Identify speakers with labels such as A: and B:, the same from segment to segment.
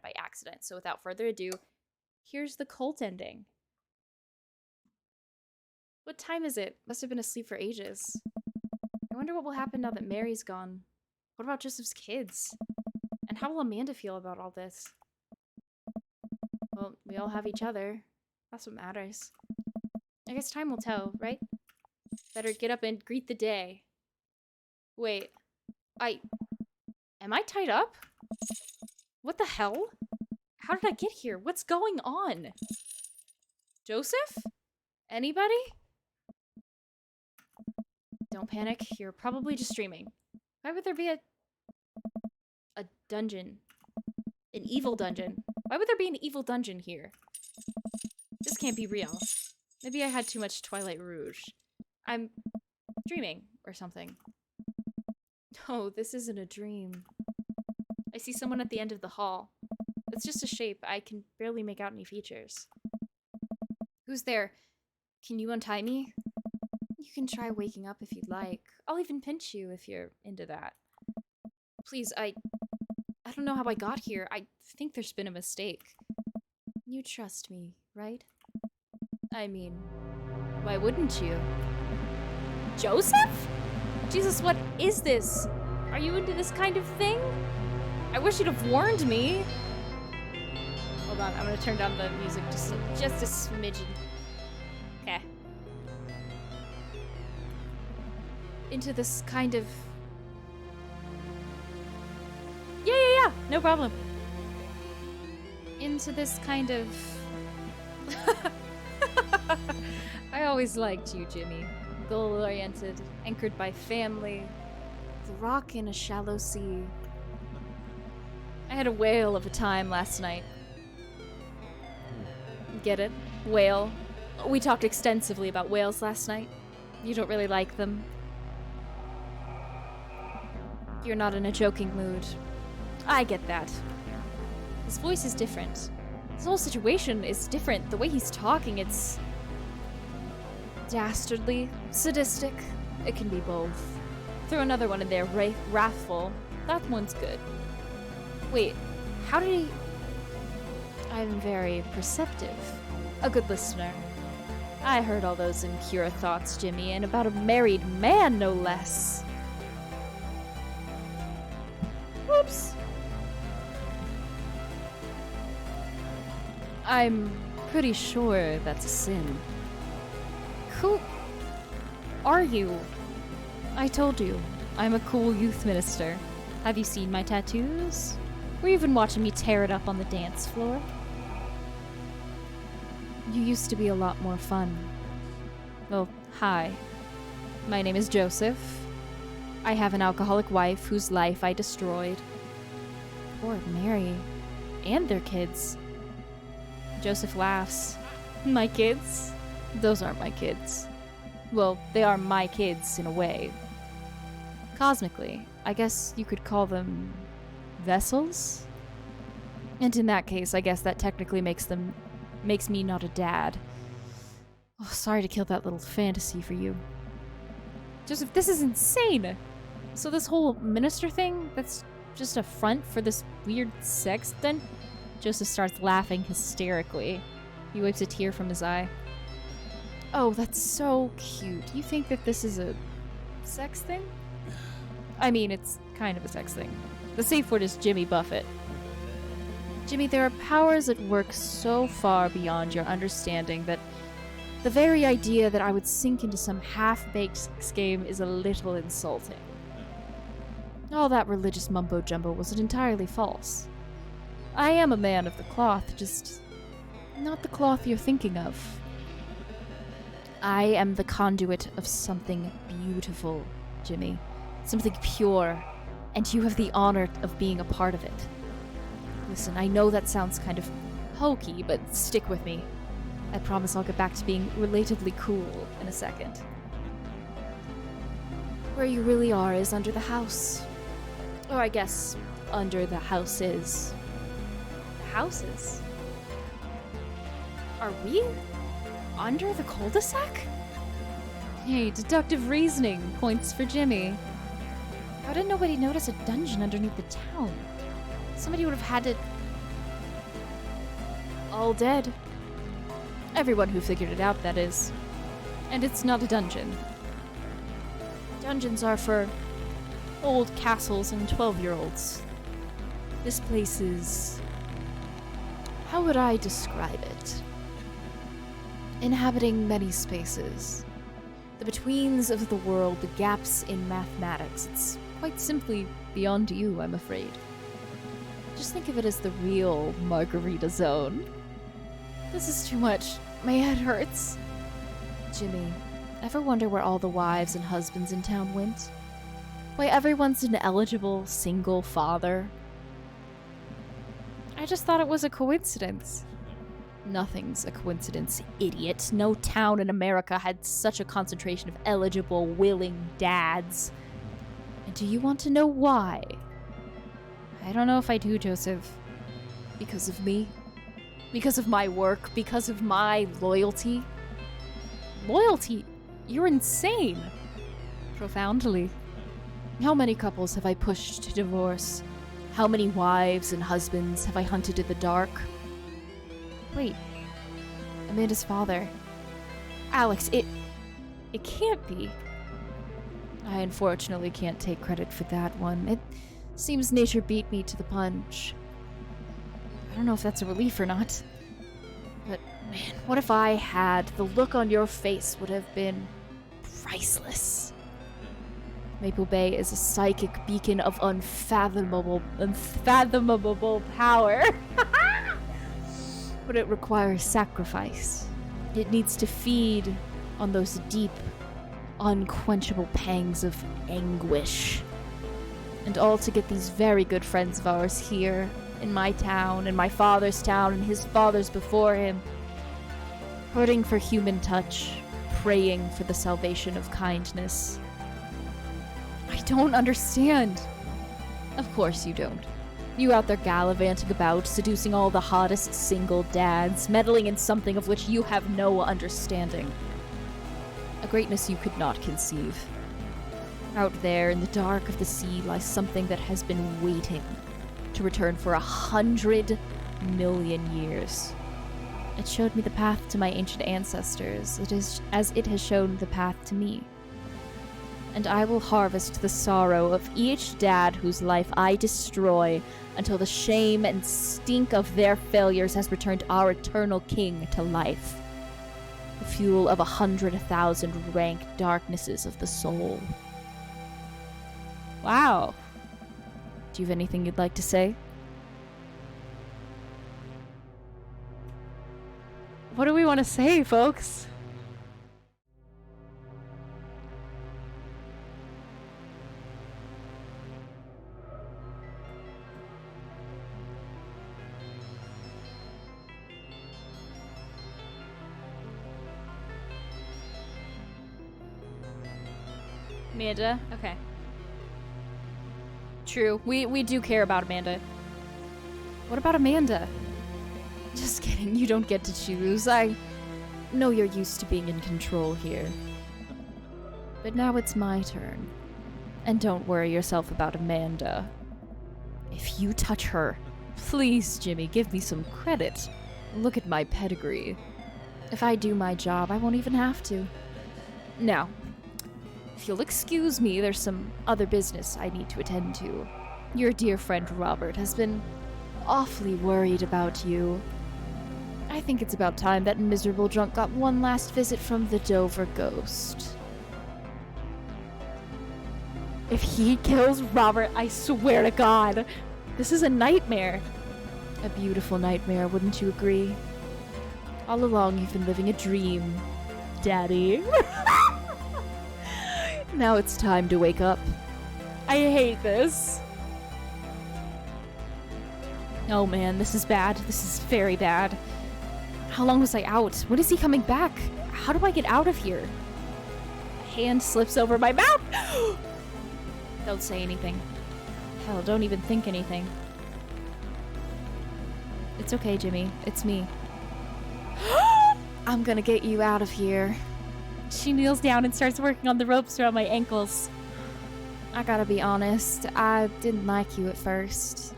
A: by accident. So without further ado, here's the cult ending. What time is it? Must have been asleep for ages. I wonder what will happen now that Mary's gone. What about Joseph's kids? And how will Amanda feel about all this? Well, we all have each other. That's what matters. I guess time will tell, right? Better get up and greet the day. Wait, am I tied up? What the hell? How did I get here? What's going on? Joseph? Anybody? Don't panic, you're probably just dreaming. Why would there be a dungeon? An evil dungeon? Why would there be an evil dungeon here? This can't be real. Maybe I had too much Twilight Rouge. I'm dreaming or something. No, this isn't a dream. I see someone at the end of the hall. It's just a shape. I can barely make out any features. Who's there? Can you untie me? You can try waking up if you'd like. I'll even pinch you if you're into that. Please, I don't know how I got here. I think there's been a mistake. You trust me, right? I mean, why wouldn't you? Joseph? Jesus, what is this? Are you into this kind of thing? I wish you'd have warned me. Hold on, I'm gonna turn down the music just a smidgen. Okay. Into this kind of... Yeah, no problem. Into this kind of... I always liked you, Jimmy. Goal-oriented, anchored by family. The rock in a shallow sea. I had a whale of a time last night. Get it? Whale. We talked extensively about whales last night. You don't really like them. You're not in a joking mood. I get that. His voice is different. His whole situation is different. The way he's talking, it's... dastardly, sadistic. It can be both. Throw another one in there, wrathful. That one's good. Wait, how did he... I'm very perceptive. A good listener. I heard all those impure thoughts, Jimmy, and about a married man, no less. Whoops. I'm pretty sure that's a sin. Who are you? I told you, I'm a cool youth minister. Have you seen my tattoos? Were you even watching me tear it up on the dance floor? You used to be a lot more fun. Well, hi. My name is Joseph. I have an alcoholic wife whose life I destroyed. Poor Mary. And their kids. Joseph laughs. My kids? Those aren't my kids. Well, they are my kids in a way. Cosmically, I guess you could call them vessels? And in that case, I guess that technically makes me not a dad. Oh, sorry to kill that little fantasy for you. Joseph, this is insane! So this whole minister thing, that's just a front for this weird sex then? Joseph starts laughing hysterically. He wipes a tear from his eye. Oh, that's so cute. You think that this is a sex thing? I mean, it's kind of a sex thing. The safe word is Jimmy Buffett. Jimmy, there are powers at work so far beyond your understanding that the very idea that I would sink into some half-baked sex game is a little insulting. All that religious mumbo-jumbo was entirely false. I am a man of the cloth, just not the cloth you're thinking of. I am the conduit of something beautiful, Jimmy. Something pure, and you have the honor of being a part of it. Listen, I know that sounds kind of hokey, but stick with me. I promise I'll get back to being relatively cool in a second. Where you really are is under the house. Or I guess, under the houses. The houses? Are we under the cul-de-sac? Hey, deductive reasoning. Points for Jimmy. How did nobody notice a dungeon underneath the town? Somebody would have had to all dead. Everyone who figured it out, that is. And it's not a dungeon. Dungeons are for old castles and 12-year-olds. This place is... how would I describe it? Inhabiting many spaces. The betweens of the world, the gaps in mathematics. It's quite simply beyond you, I'm afraid. Just think of it as the real Margarita Zone. This is too much. My head hurts. Jimmy, ever wonder where all the wives and husbands in town went? Why everyone's an eligible single father? I just thought it was a coincidence. Nothing's a coincidence, idiot. No town in America had such a concentration of eligible, willing dads. And do you want to know why? I don't know if I do, Joseph. Because of me? Because of my work? Because of my loyalty? Loyalty? You're insane! Profoundly. How many couples have I pushed to divorce? How many wives and husbands have I hunted in the dark? Wait. Amanda's father. Alex, it can't be. I unfortunately can't take credit for that one. It seems nature beat me to the punch. I don't know if that's a relief or not. But, man, what if I had? The look on your face would have been priceless. Maple Bay is a psychic beacon of unfathomable power. But it requires sacrifice. It needs to feed on those deep, unquenchable pangs of anguish. And all to get these very good friends of ours here, in my town, in my father's town, and his father's before him, hurting for human touch, praying for the salvation of kindness. I don't understand. Of course you don't. You out there gallivanting about, seducing all the hottest single dads, meddling in something of which you have no understanding. A greatness you could not conceive. Out there in the dark of the sea lies something that has been waiting to return for 100 million years. It showed me the path to my ancient ancestors, as it has shown the path to me. And I will harvest the sorrow of each dad whose life I destroy until the shame and stink of their failures has returned our eternal king to life. The fuel of 100,000 rank darknesses of the soul. Wow. Do you have anything you'd like to say? What do we want to say, folks? Amanda? Okay. True. We do care about Amanda. What about Amanda? Just kidding. You don't get to choose. I know you're used to being in control here. But now it's my turn. And don't worry yourself about Amanda. If you touch her, please, Jimmy, give me some credit. Look at my pedigree. If I do my job, I won't even have to. Now, if you'll excuse me, there's some other business I need to attend to. Your dear friend Robert has been awfully worried about you. I think it's about time that miserable drunk got one last visit from the Dover ghost. If he kills Robert, I swear to God, this is a nightmare. A beautiful nightmare, wouldn't you agree? All along you've been living a dream, Daddy. Now it's time to wake up. I hate this. Oh man, this is bad. This is very bad. How long was I out? When is he coming back? How do I get out of here? A hand slips over my mouth. Don't say anything. Hell, don't even think anything. It's okay, Jimmy. It's me. I'm gonna get you out of here. She kneels down and starts working on the ropes around my ankles. I gotta be honest, I didn't like you at first.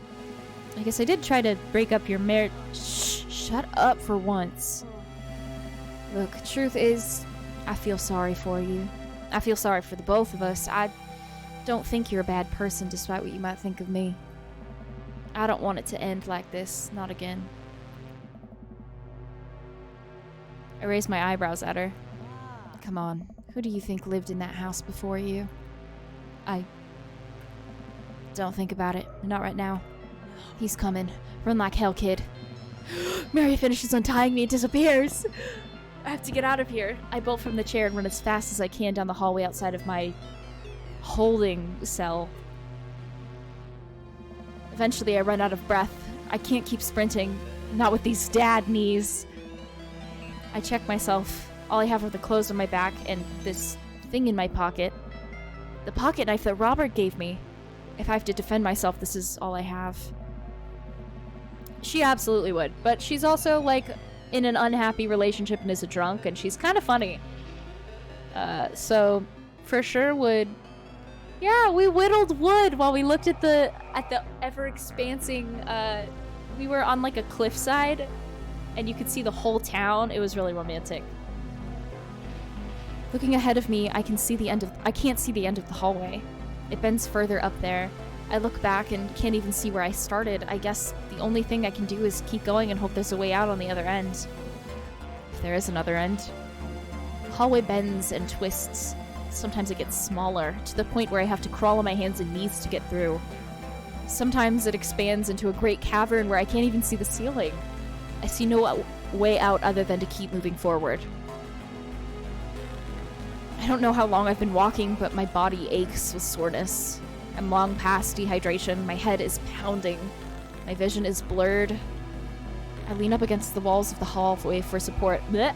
A: I guess I did try to break up your marriage. Shh, shut up for once. Look, truth is, I feel sorry for you. I feel sorry for the both of us. I don't think you're a bad person despite what you might think of me. I don't want it to end like this. Not again. I raised my eyebrows at her. Come on. Who do you think lived in that house before you? I... Don't think about it. Not right now. He's coming. Run like hell, kid. Mary finishes untying me and disappears. I have to get out of here. I bolt from the chair and run as fast as I can down the hallway outside of my holding cell. Eventually, I run out of breath. I can't keep sprinting. Not with these dad knees. I check myself. All I have are the clothes on my back and this thing in my pocket. The pocket knife that Robert gave me. If I have to defend myself, this is all I have. She absolutely would, but she's also, like, in an unhappy relationship and is a drunk, and she's kind of funny. So, for sure would... Yeah, we whittled wood while we looked at the ever-expansing, we were on, like, a cliffside, and you could see the whole town. It was really romantic. Looking ahead of me, I can't see the end of the hallway. It bends further up there. I look back and can't even see where I started. I guess the only thing I can do is keep going and hope there's a way out on the other end. If there is another end. The hallway bends and twists. Sometimes it gets smaller, to the point where I have to crawl on my hands and knees to get through. Sometimes it expands into a great cavern where I can't even see the ceiling. I see no way out other than to keep moving forward. I don't know how long I've been walking, but my body aches with soreness. I'm long past dehydration. My head is pounding. My vision is blurred. I lean up against the walls of the hallway for support. Blech!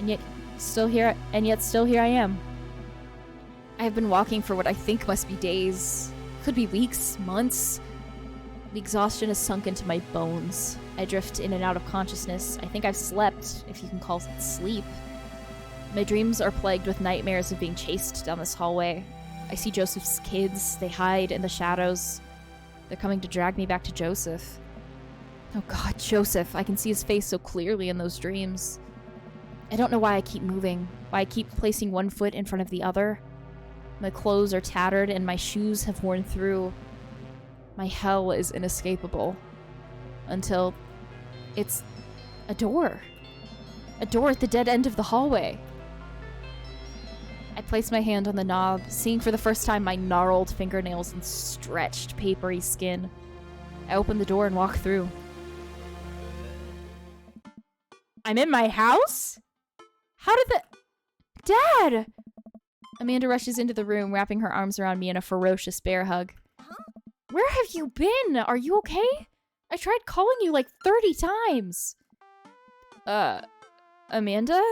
A: And yet still here I am. I have been walking for what I think must be days. Could be weeks, months. The exhaustion has sunk into my bones. I drift in and out of consciousness. I think I've slept, if you can call it sleep. My dreams are plagued with nightmares of being chased down this hallway. I see Joseph's kids. They hide in the shadows. They're coming to drag me back to Joseph. Oh God, Joseph. I can see his face so clearly in those dreams. I don't know why I keep moving, why I keep placing one foot in front of the other. My clothes are tattered and my shoes have worn through. My hell is inescapable. Until it's a door. A door at the dead end of the hallway. I place my hand on the knob, seeing for the first time my gnarled fingernails and stretched, papery skin. I open the door and walk through. I'm in my house? How did the... Dad! Amanda rushes into the room, wrapping her arms around me in a ferocious bear hug. Where have you been? Are you okay? I tried calling you like 30 times. Amanda?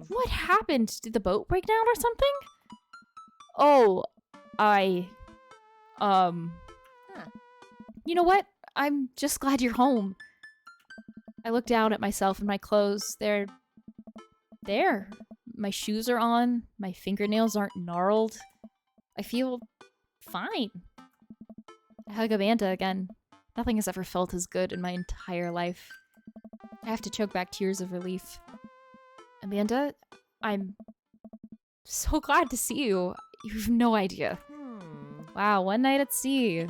A: What happened? Did the boat break down or something? Oh, You know what? I'm just glad you're home. I look down at myself and my clothes. They're there. My shoes are on. My fingernails aren't gnarled. I feel fine. I hug Amanda again. Nothing has ever felt as good in my entire life. I have to choke back tears of relief. Amanda, I'm so glad to see you. You have no idea. Wow, one night at sea.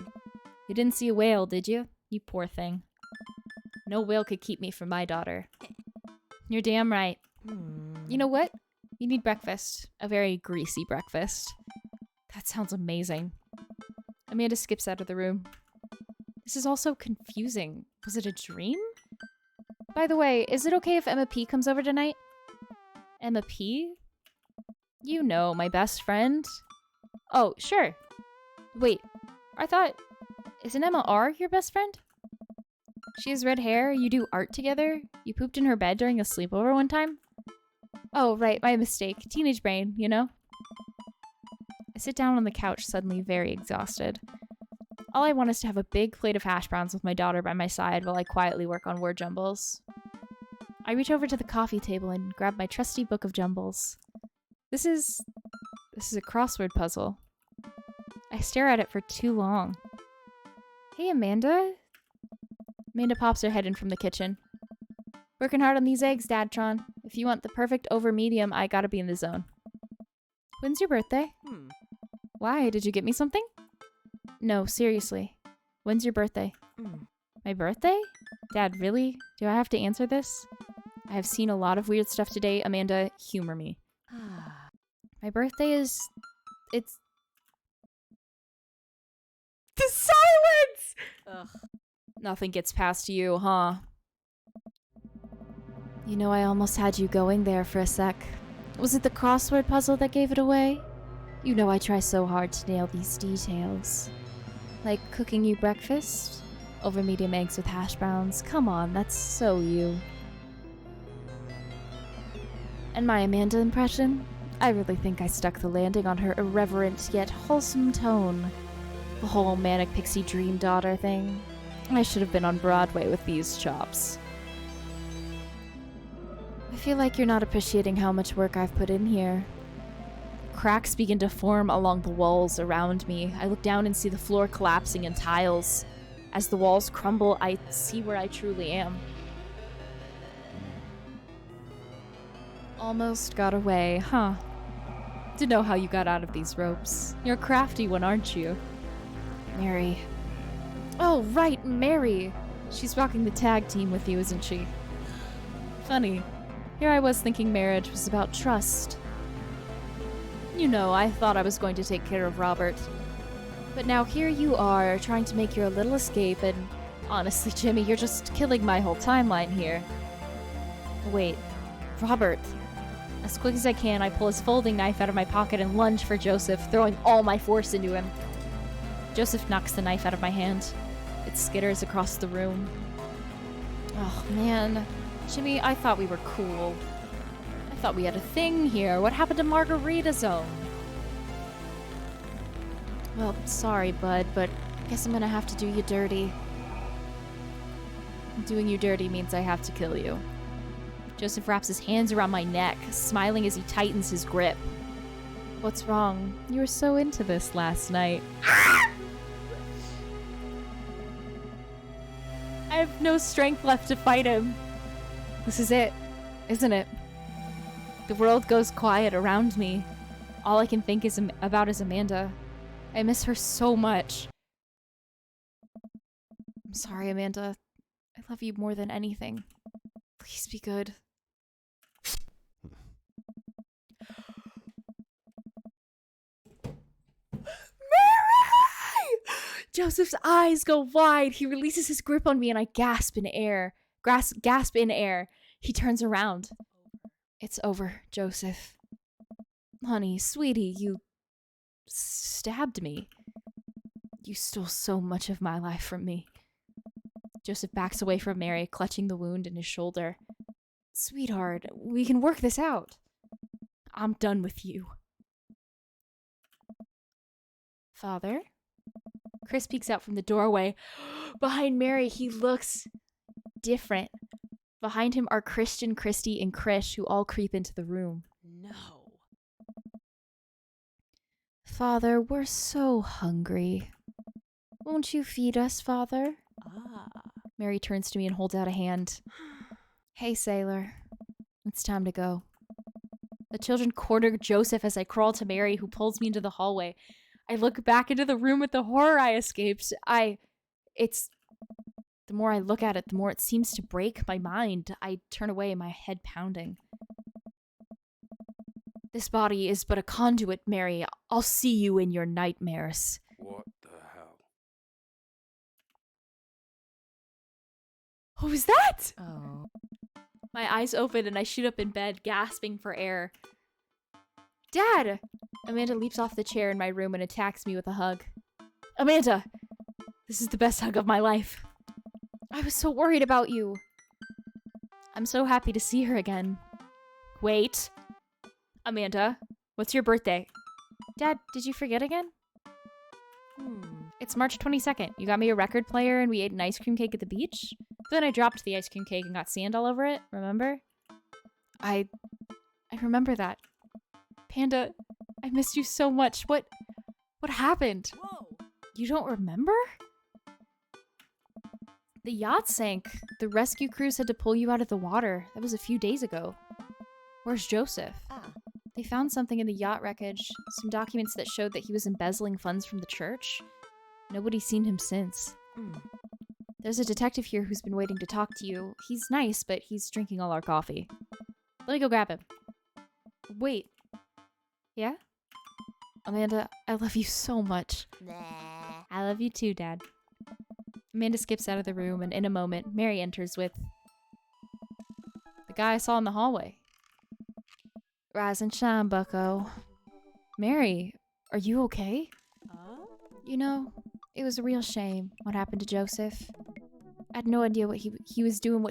A: You didn't see a whale, did you? You poor thing. No whale could keep me from my daughter. You're damn right. You know what? You need breakfast. A very greasy breakfast. That sounds amazing. Amanda skips out of the room. This is all so confusing. Was it a dream? By the way, is it okay if Emma P comes over tonight? Emma P? You know, my best friend. Oh, sure. Wait, I thought... Isn't Emma R your best friend? She has red hair, you do art together? You pooped in her bed during a sleepover one time? Oh, right, my mistake. Teenage brain, you know? I sit down on the couch, suddenly very exhausted. All I want is to have a big plate of hash browns with my daughter by my side while I quietly work on word jumbles. I reach over to the coffee table and grab my trusty book of jumbles. This is a crossword puzzle. I stare at it for too long. Hey, Amanda? Amanda pops her head in from the kitchen. Working hard on these eggs, Dadtron. If you want the perfect over medium, I gotta be in the zone. When's your birthday? Why? Did you get me something? No, seriously. When's your birthday? My birthday? Dad, really? Do I have to answer this? I have seen a lot of weird stuff today. Amanda, humor me. My birthday is... It's... The silence! Ugh. Nothing gets past you, huh? You know, I almost had you going there for a sec. Was it the crossword puzzle that gave it away? You know I try so hard to nail these details. Like cooking you breakfast? Over medium eggs with hash browns. Come on, that's so you. And my Amanda impression? I really think I stuck the landing on her irreverent yet wholesome tone. The whole manic pixie dream daughter thing. I should have been on Broadway with these chops. I feel like you're not appreciating how much work I've put in here. Cracks begin to form along the walls around me. I look down and see the floor collapsing in tiles. As the walls crumble, I see where I truly am. Almost got away, huh? To know how you got out of these ropes. You're a crafty one, aren't you? Mary. Oh, right, Mary! She's rocking the tag team with you, isn't she? Funny. Here I was thinking marriage was about trust. You know, I thought I was going to take care of Robert. But now here you are, trying to make your little escape, and honestly, Jimmy, you're just killing my whole timeline here. Wait, Robert. As quick as I can, I pull his folding knife out of my pocket and lunge for Joseph, throwing all my force into him. Joseph knocks the knife out of my hand. It skitters across the room. Oh, man. Jimmy, I thought we were cool. I thought we had a thing here. What happened to Margarita Zone? Well, sorry, bud, but I guess I'm gonna have to do you dirty. Doing you dirty means I have to kill you. Joseph wraps his hands around my neck, smiling as he tightens his grip. What's wrong? You were so into this last night. I have no strength left to fight him. This is it, isn't it? The world goes quiet around me. All I can think about is Amanda. I miss her so much. I'm sorry, Amanda. I love you more than anything. Please be good. Mary! Joseph's eyes go wide. He releases his grip on me and I gasp in air. Gasp in air. He turns around. It's over, Joseph. Honey, sweetie, you stabbed me. You stole so much of my life from me. Joseph backs away from Mary, clutching the wound in his shoulder. Sweetheart, we can work this out. I'm done with you. Father? Chris peeks out from the doorway. Behind Mary, he looks different. Behind him are Christian, Christy, and Krish, who all creep into the room.
B: No.
A: Father, we're so hungry. Won't you feed us, Father? Mary turns to me and holds out a hand. Hey, sailor. It's time to go. The children corner Joseph as I crawl to Mary, who pulls me into the hallway. I look back into the room at the horror I escaped. The more I look at it, the more it seems to break my mind. I turn away, my head pounding. This body is but a conduit, Mary. I'll see you in your nightmares.
C: What the hell?
A: Who was that?
B: Oh.
A: My eyes open and I shoot up in bed, gasping for air. Dad! Amanda leaps off the chair in my room and attacks me with a hug. Amanda! This is the best hug of my life. I was so worried about you. I'm so happy to see her again. Wait. Amanda, what's your birthday? Dad, did you forget again? It's March 22nd. You got me a record player and we ate an ice cream cake at the beach? Then I dropped the ice cream cake and got sand all over it, remember? I remember that. Panda, I missed you so much. What happened?
B: Whoa.
A: You don't remember? The yacht sank. The rescue crews had to pull you out of the water. That was a few days ago. Where's Joseph? They found something in the yacht wreckage. Some documents that showed that he was embezzling funds from the church. Nobody's seen him since. There's a detective here who's been waiting to talk to you. He's nice, but he's drinking all our coffee. Let me go grab him. Wait. Yeah? Amanda, I love you so much. I love you too, Dad. Amanda skips out of the room, and in a moment, Mary enters with the guy I saw in the hallway. Rise and shine, bucko. Mary, are you okay? You know, it was a real shame what happened to Joseph. I had no idea what he was doing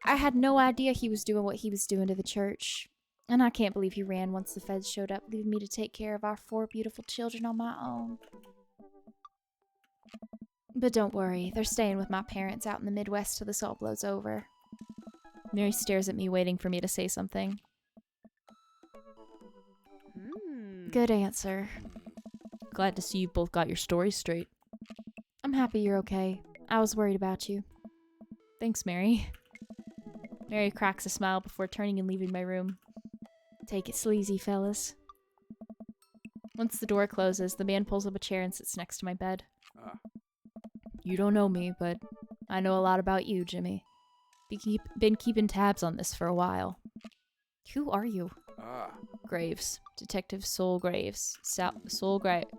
A: I had no idea he was doing what he was doing to the church. And I can't believe he ran once the feds showed up, leaving me to take care of our 4 beautiful children on my own. But don't worry, they're staying with my parents out in the Midwest till this all blows over. Mary stares at me, waiting for me to say something. Good answer. Glad to see you both got your stories straight. I'm happy you're okay. I was worried about you. Thanks, Mary. Mary cracks a smile before turning and leaving my room. Take it sleazy, fellas. Once the door closes, the man pulls up a chair and sits next to my bed. You don't know me, but I know a lot about you, Jimmy. Been keeping tabs on this for a while. Who are you? Graves. Detective Saul Graves. Saul Graves?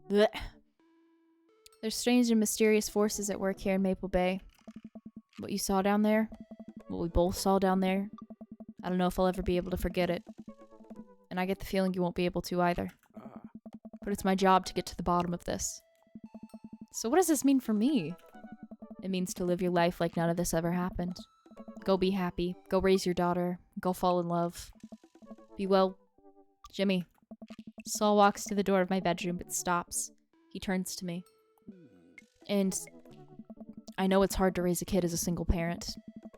A: Blech. There's strange and mysterious forces at work here in Maple Bay. What you saw down there, what we both saw down there, I don't know if I'll ever be able to forget it. And I get the feeling you won't be able to either. But it's my job to get to the bottom of this. So what does this mean for me? It means to live your life like none of this ever happened. Go be happy. Go raise your daughter. Go fall in love. Be well. Jimmy. Saul walks to the door of my bedroom but stops. He turns to me. And I know it's hard to raise a kid as a single parent.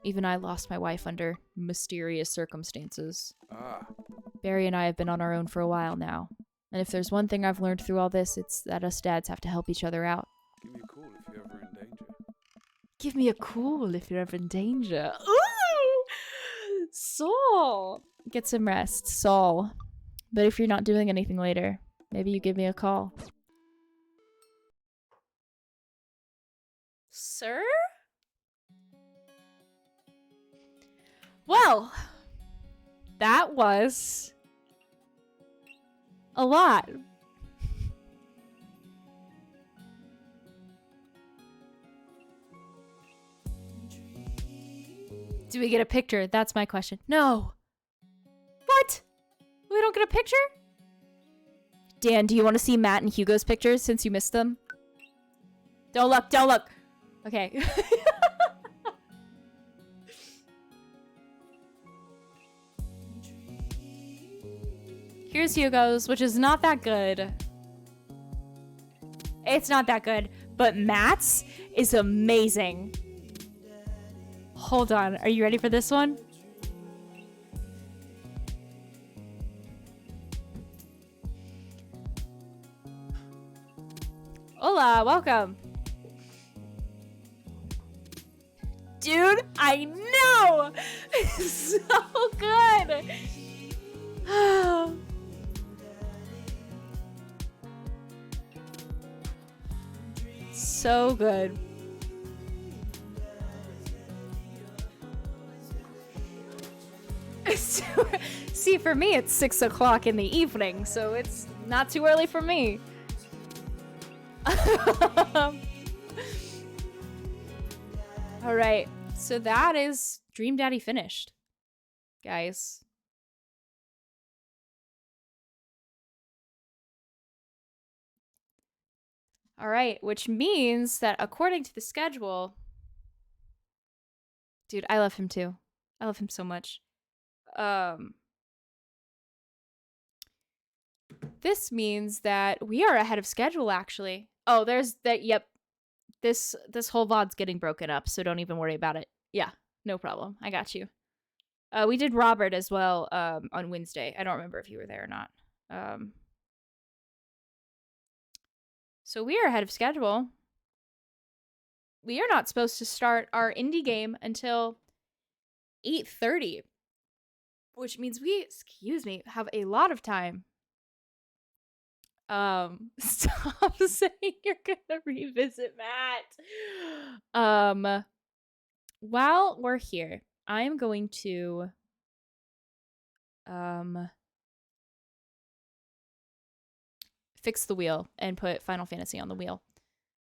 A: Even I lost my wife under mysterious circumstances. Barry and I have been on our own for a while now. And if there's one thing I've learned through all this, it's that us dads have to help each other out. Give me a call if you're ever in danger. Ooh! Saul! Get some rest, Saul. But if you're not doing anything later, maybe you give me a call. Sir? Well, that was a lot. Do we get a picture? That's my question. No. What? We don't get a picture? Dan, do you want to see Matt and Hugo's pictures since you missed them? Don't look, don't look. Okay. Here's Hugo's, which is not that good. It's not that good, but Matt's is amazing. Hold on, are you ready for this one? Hola, welcome. Dude, I know! It's so good! So good. See, for me, it's 6 o'clock in the evening, so it's not too early for me. All right, so that is Dream Daddy finished, guys. All right, which means that according to the schedule, dude, I love him too. I love him so much. This means that we are ahead of schedule, actually. Oh, there's that. Yep. This whole VOD's getting broken up, so don't even worry about it. Yeah, no problem. I got you. We did Robert as well on Wednesday. I don't remember if you were there or not. So we are ahead of schedule. We are not supposed to start our indie game until 8:30, which means we, excuse me, have a lot of time. Stop saying you're gonna revisit Matt. While we're here, I'm going to fix the wheel and put Final Fantasy on the wheel.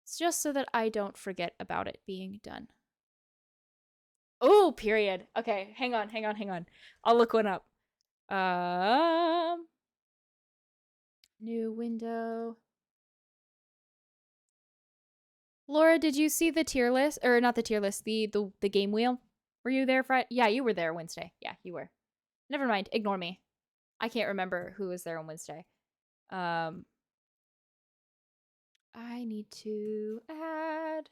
A: It's just so that I don't forget about it being done. Oh, period. Okay, hang on. I'll look one up. New window. Laura, did you see the tier list? Or not the tier list, the game wheel? Were you there Friday? Yeah, you were there Wednesday. Yeah, you were. Never mind. Ignore me. I can't remember who was there on Wednesday. I need to add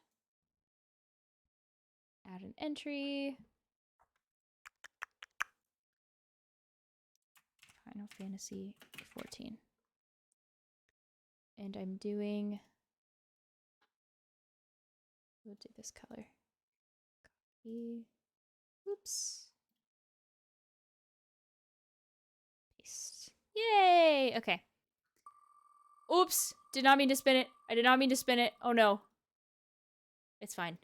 A: an entry. Final Fantasy 14. And I'm doing, we'll do this color. Copy. Oops. Paste. Yay! Okay. Oops! Did not mean to spin it. I did not mean to spin it. Oh no. It's fine.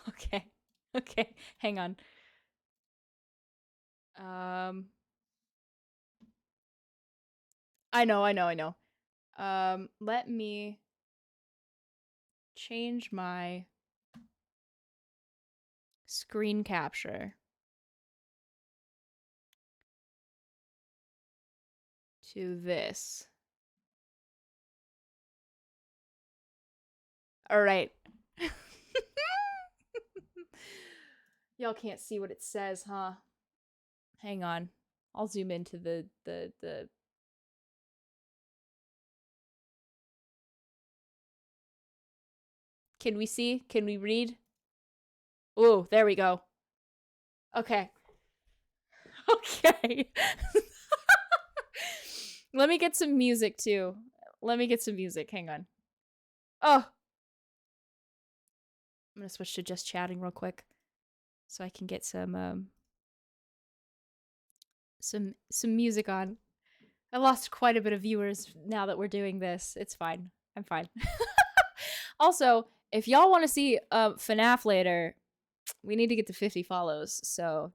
A: Okay. Okay. Hang on. I know. Let me change my screen capture to this. All right. Y'all can't see what it says, huh? Hang on. I'll zoom into the Can we see? Can we read? Oh, there we go. Okay. Okay. Let me get some music too. Hang on. Oh. I'm gonna switch to just chatting real quick so I can get some music on. I lost quite a bit of viewers now that we're doing this. It's fine. I'm fine. Also, if y'all want to see FNAF later, we need to get to 50 follows, so.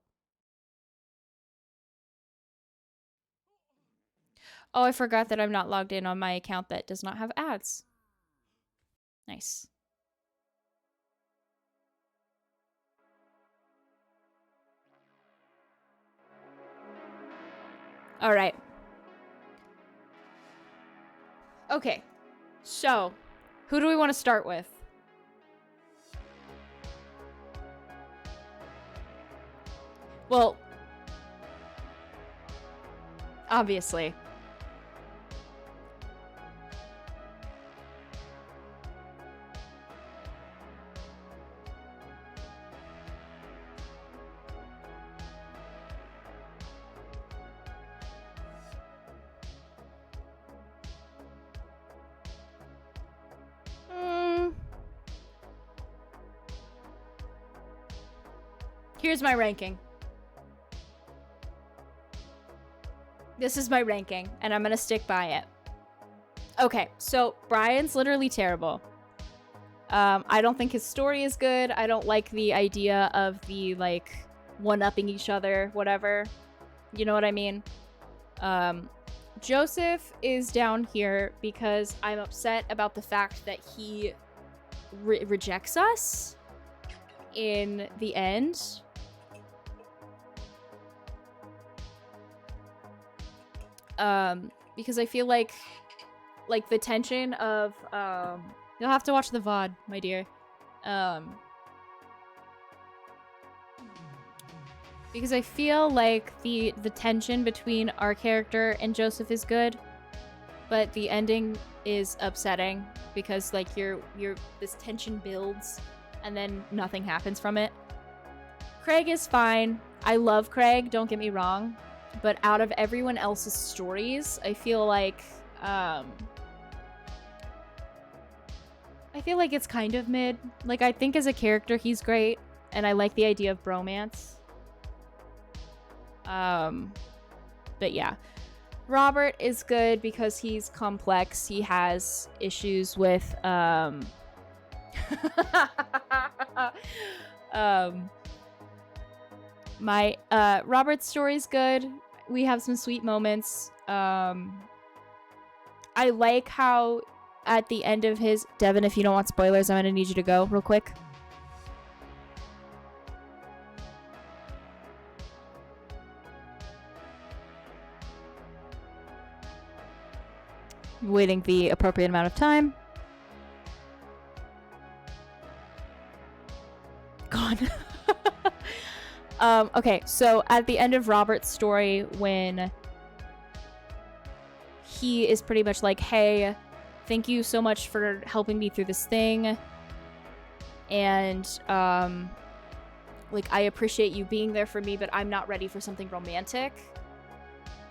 A: Oh, I forgot that I'm not logged in on my account that does not have ads. Nice. All right. Okay. So, who do we want to start with? Well, obviously. Here's my ranking. This is my ranking, and I'm gonna stick by it. Okay, so Brian's literally terrible. I don't think his story is good. I don't like the idea of the, like, one-upping each other, whatever. You know what I mean? Joseph is down here because I'm upset about the fact that he rejects us in the end. Because I feel like the tension of, you'll have to watch the VOD, my dear. Because I feel like the tension between our character and Joseph is good, but the ending is upsetting. because like this tension builds and then nothing happens from it. Craig is fine. I love Craig, don't get me wrong, but out of everyone else's stories, I feel like it's kind of mid. Like, I think as a character he's great, and I like the idea of bromance. But yeah. Robert is good because he's complex. He has issues with Robert's story's good. We have some sweet moments. I like how at the end of his... Devin, if you don't want spoilers, I'm gonna need you to go real quick. Waiting the appropriate amount of time. Gone. Okay, so at the end of Robert's story, when he is pretty much like, hey, thank you so much for helping me through this thing, and like, I appreciate you being there for me, but I'm not ready for something romantic.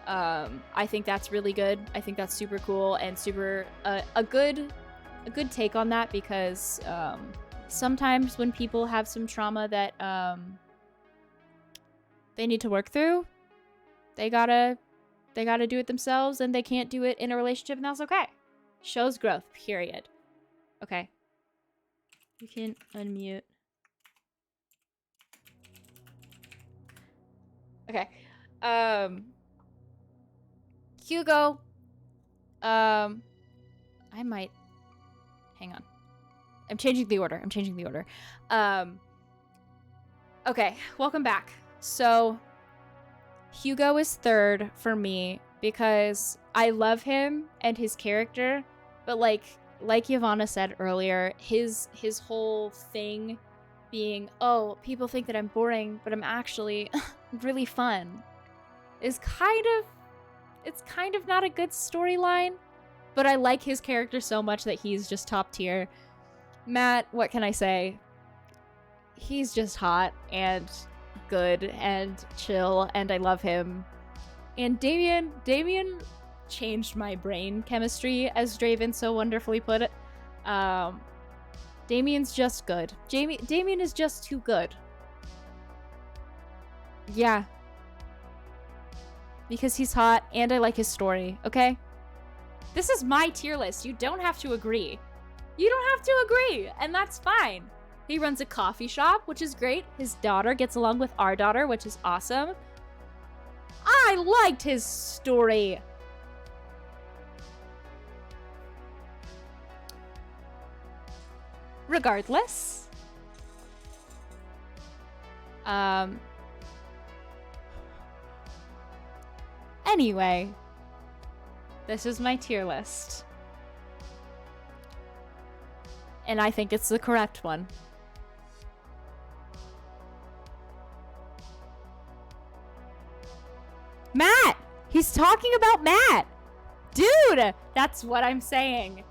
A: I think that's really good. I think that's super cool and super a good take on that, because sometimes when people have some trauma that they need to work through, they gotta do it themselves, and they can't do it in a relationship, and that's okay. Shows growth, period. Okay. You can unmute. Okay. Hugo. I might... Hang on. I'm changing the order. Okay, welcome back. So, Hugo is third for me because I love him and his character, but like Yvonne said earlier, his whole thing being, oh, people think that I'm boring, but I'm actually really fun, is kind of not a good storyline, but I like his character so much that he's just top tier. Matt, what can I say? He's just hot and good and chill, and I love him. And Damien changed my brain chemistry, as Draven so wonderfully put it. Damien's just good. Damien is just too good. Yeah. Because he's hot, and I like his story, okay? This is my tier list. You don't have to agree. And that's fine. He runs a coffee shop, which is great. His daughter gets along with our daughter, which is awesome. I liked his story. Regardless. Anyway. This is my tier list. And I think it's the correct one. Matt! He's talking about Matt! Dude! That's what I'm saying.